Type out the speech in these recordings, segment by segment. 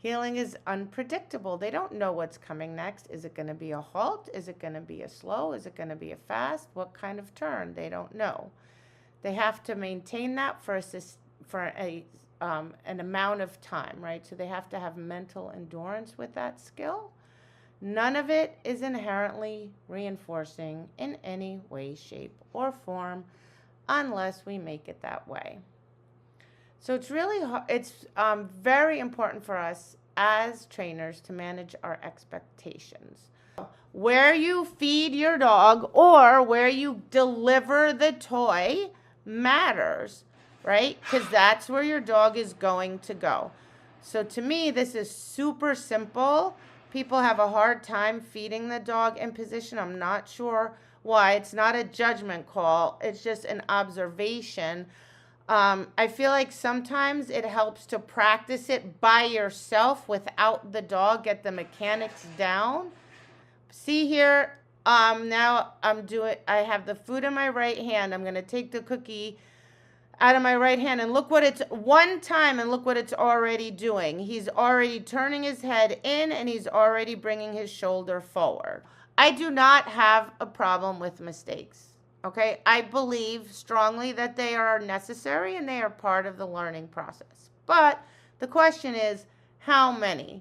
Healing is unpredictable. They don't know what's coming next. Is it going to be a halt? Is it going to be a slow? Is it going to be a fast? What kind of turn? They don't know. They have to maintain that for an amount of time, right? So they have to have mental endurance with that skill. None of it is inherently reinforcing in any way, shape, or form unless we make it that way. So it's very important for us as trainers to manage our expectations. Where you feed your dog or where you deliver the toy matters, right? Because that's where your dog is going to go. So to me, this is super simple. People have a hard time feeding the dog in position. I'm not sure why. It's not a judgment call. It's just an observation. I feel like sometimes it helps to practice it by yourself without the dog, get the mechanics down. See here, now I have the food in my right hand. I'm going to take the cookie out of my right hand and look what it's already doing. He's already turning his head in and he's already bringing his shoulder forward. I do not have a problem with mistakes. Okay, I believe strongly that they are necessary and they are part of the learning process. But the question is, how many?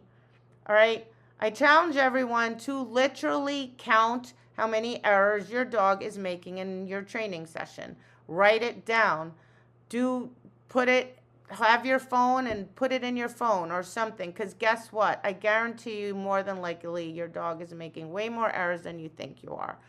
All right, I challenge everyone to literally count how many errors your dog is making in your training session. Write it down. Have your phone and put it in your phone or something, because guess what? I guarantee you more than likely your dog is making way more errors than you think you are.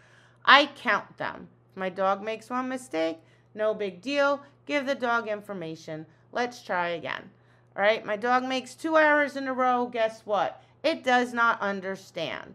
I count them. If my dog makes one mistake, no big deal. Give the dog information. Let's try again. All right, my dog makes 2 errors in a row. Guess what? It does not understand.